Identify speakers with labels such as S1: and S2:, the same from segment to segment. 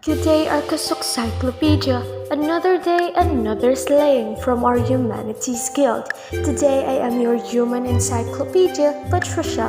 S1: Today our SocSciClopediA, another day, another slaying from our Humanities Guild. Today I am your human encyclopedia, Patricia.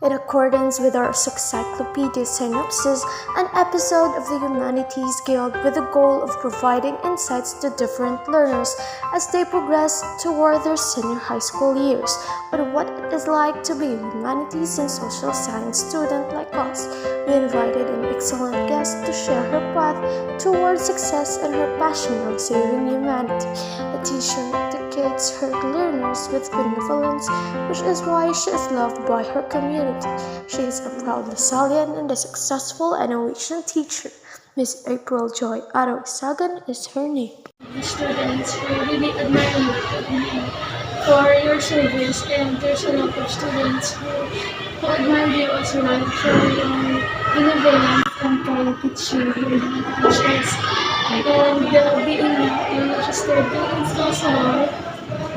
S1: In accordance with our SocSciClopedia Synopsis, an episode of the Humanities Guild with the goal of providing insights to different learners as they progress toward their senior high school years, on what it is like to be a Humanities and Social Science student like us. We invited an excellent guest to share her path towards success and her passion of saving humanity. A teacher educates her learners with benevolence, which is why she is loved by her community. She is a proud Lasallian and a successful and Norwegian teacher. Miss April Joy Aro Isagan is her name.
S2: Students, I really admire you for your service, and there's a lot of students who admire you as well for your benevolence and kind teaching which is and being interested in social.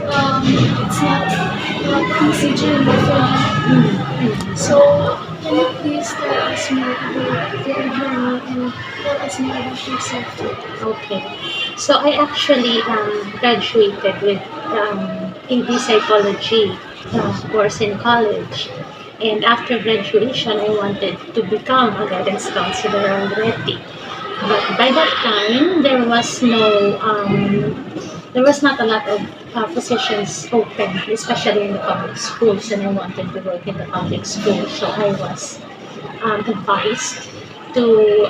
S2: It's not easy journey for you. So can you please tell us more about your journey and tell us more about yourself?
S3: Okay, so I actually graduated with AD Psychology course in college, and after graduation I wanted to become a guidance counselor already. But by that time there was not a lot of positions open, especially in the public schools, and I wanted to work in the public school, so I was advised to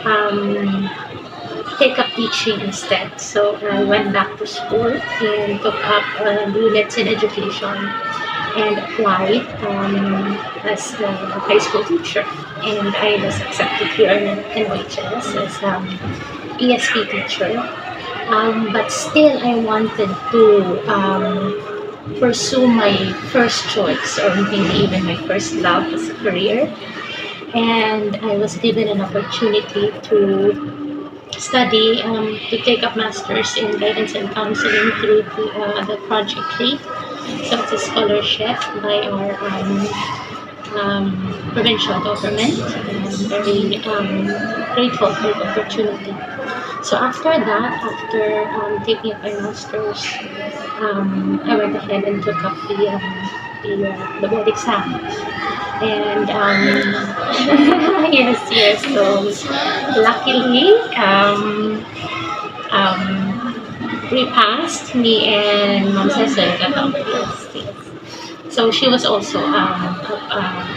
S3: take up teaching instead. So I went back to school and took up units in education and applied as a high school teacher. And I was accepted here in NHS as ESP teacher. But still I wanted to pursue my first choice, or maybe even my first love as a career. And I was given an opportunity to study, to take up masters in guidance and counseling through the Project 3. So it's a scholarship by our provincial government, and I'm very grateful for the opportunity. So after that, after taking up my masters, I went ahead and took up the board exam. And yes, so luckily we passed, me and Mom Cecil got out of yes. So she was also a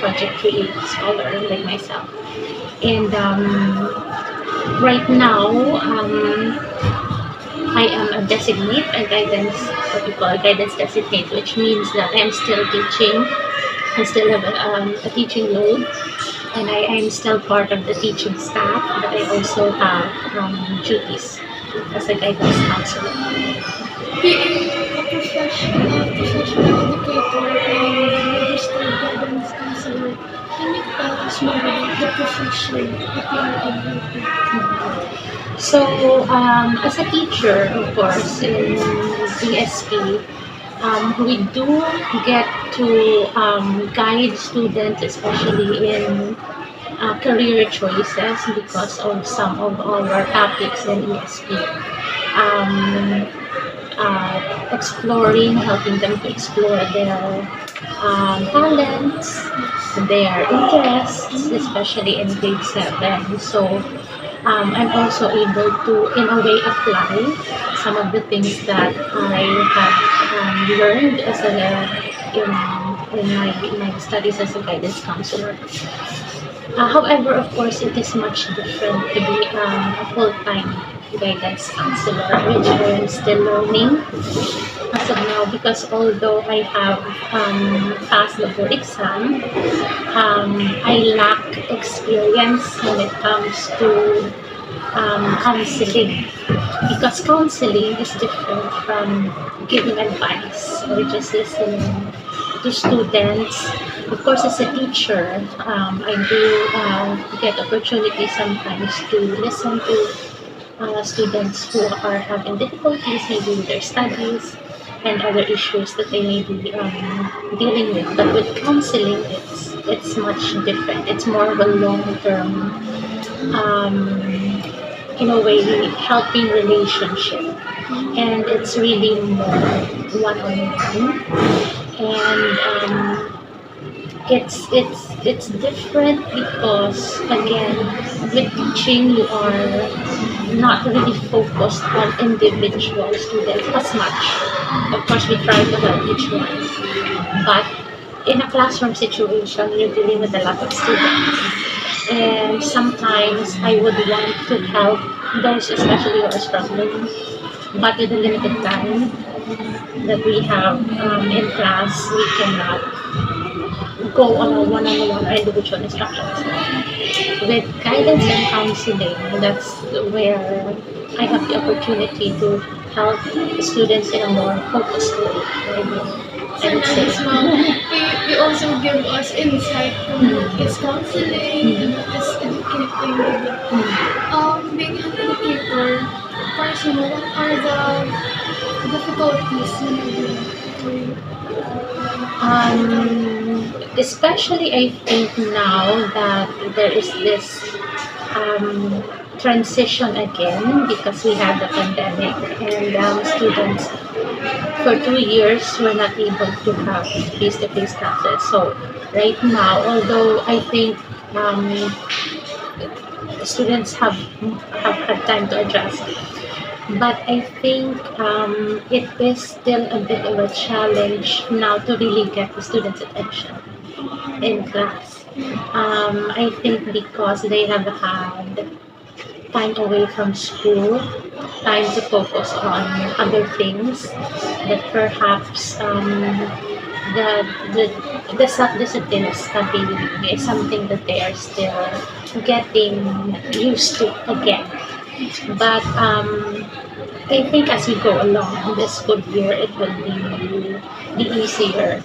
S3: Project 3 scholar like myself. And right now I am a designate, a guidance, what we call a guidance designate, which means that I am still teaching. I still have a teaching load, and I am still part of the teaching staff, but I also have duties as a guidance counselor.
S2: Being a professional educator and registered guidance counselor, can you tell us more about the profession that you are involved?
S3: So, as a teacher, of course, in ESP, we do get to guide students, especially in career choices, because of some of our topics in ESP. Helping them to explore their talents, their interests, especially in grade 7. So I'm also able to, in a way, apply some of the things that I have learned as in my studies as a guidance counselor. However, of course, it is much different to be a full-time guidance counselor, which I am still learning as of now, because although I have passed the board exam, I lack experience when it comes to counseling, because counseling is different from giving advice or just listening to students. Of course, as a teacher, I do get opportunity sometimes to listen to students who are having difficulties maybe with their studies and other issues that they may be dealing with. But with counseling, it's much different. It's more of a long-term in a way helping relationship, and it's really more one-on-one, and it's different because again with teaching you are not really focused on individual students as much. Of course we try to help each one, but in a classroom situation you're dealing with a lot of students, and sometimes I would want to help those especially who are struggling, but with the limited time that we have in class we cannot go on a one-on-one or individual instructions. With guidance and counseling, that's where I have the opportunity to help students in a more focused way. I
S2: So
S3: would
S2: now
S3: say.
S2: as well, we also give us insight kung what is counseling and what is educating. Being an educator, personal, what are the difficulties you
S3: Especially I think now that there is this transition again because we had the pandemic, and students for 2 years were not able to have face-to-face classes. So right now, although I think students have had time to adjust, but I think it is still a bit of a challenge now to really get the students' attention in class. I think because they have had time away from school, time to focus on other things, that perhaps the, the self-discipline of studying is something that they are still getting used to again. But I think as we go along this school year, it will be easier.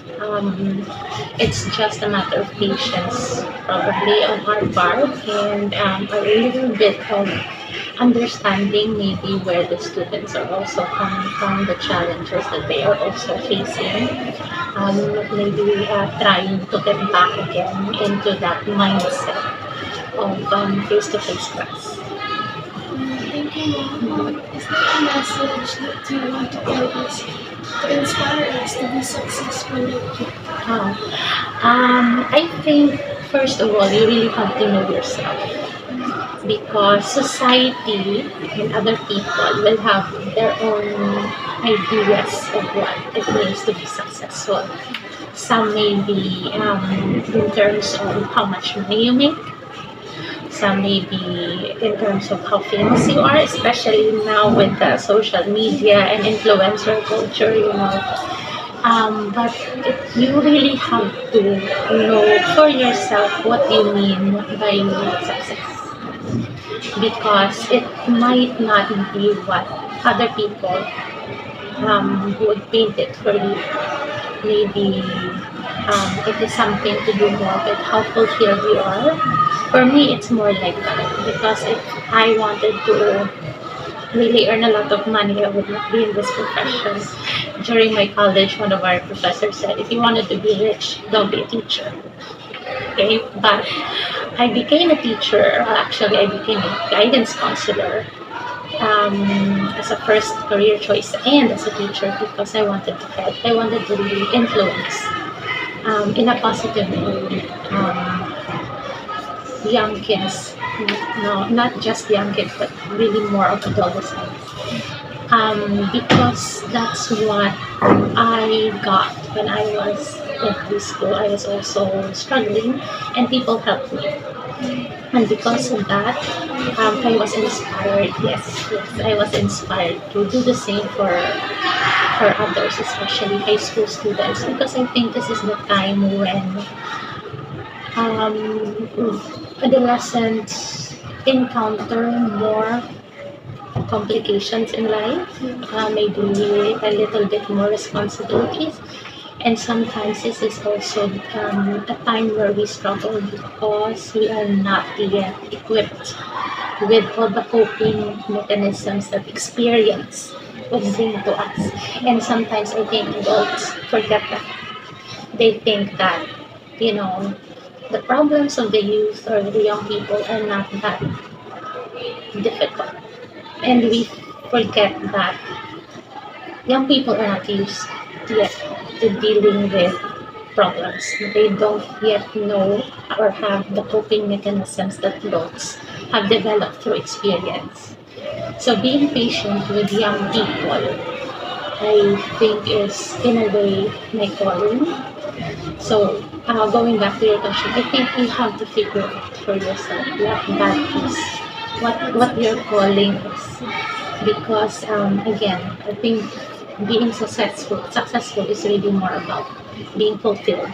S3: It's just a matter of patience, probably on our part, and a little bit of understanding maybe where the students are also coming from, the challenges that they are also facing. Maybe trying to get back again into that mindset of face-to-face class.
S2: Thank you, Mom. Is there a message that you want to tell us to inspire us to be successful like you?
S3: Oh. I think first of all, you really have to know yourself because society and other people will have their own ideas of what it means to be successful. Some may be in terms of how much money you make, some may be in terms of how famous you are, especially now with the social media and influencer culture, but you really have to know for yourself what you mean by success because it might not be what other people would paint it for you. Maybe it is something to do more with how fulfilled you are. For me, it's more like that because if I wanted to really earn a lot of money, I would not be in this profession. During my college, one of our professors said, if you wanted to be rich, don't be a teacher. Okay, but I became a teacher. Actually, I became a guidance counselor as a first career choice and as a teacher because I wanted to help. I wanted to really influence in a positive way young kids. No, not just young kids, but really more of adolescents. Because that's what I got when I was in high school. I was also struggling, and people helped me. And because of that, I was inspired. Yes, I was inspired to do the same for others, especially high school students, because I think this is the time when adolescents encounter more complications in life, maybe a little bit more responsibilities. And sometimes this is also a time where we struggle because we are not yet equipped with all the coping mechanisms that experience would bring to us. And sometimes I think adults forget that. They think that, the problems of the youth or the young people are not that difficult. And we forget that young people are not used yet to dealing with problems. They don't yet know or have the coping mechanisms that adults have developed through experience. So being patient with young people, I think, is in a way my calling. So going back to your question, I think you have to figure out for yourself what that is, what your calling is, because again, I think being successful is really more about being fulfilled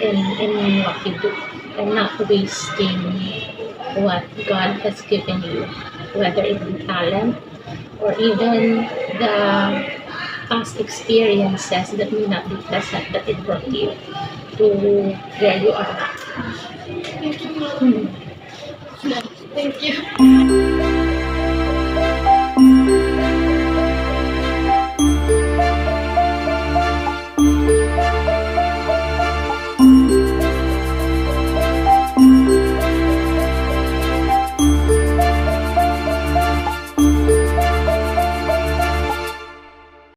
S3: in what you do and not wasting what God has given you, whether it be talent or even the past experiences that may not be pleasant, but it brought you to where you are now.
S2: Thank you.
S3: Hmm.
S2: Thank you.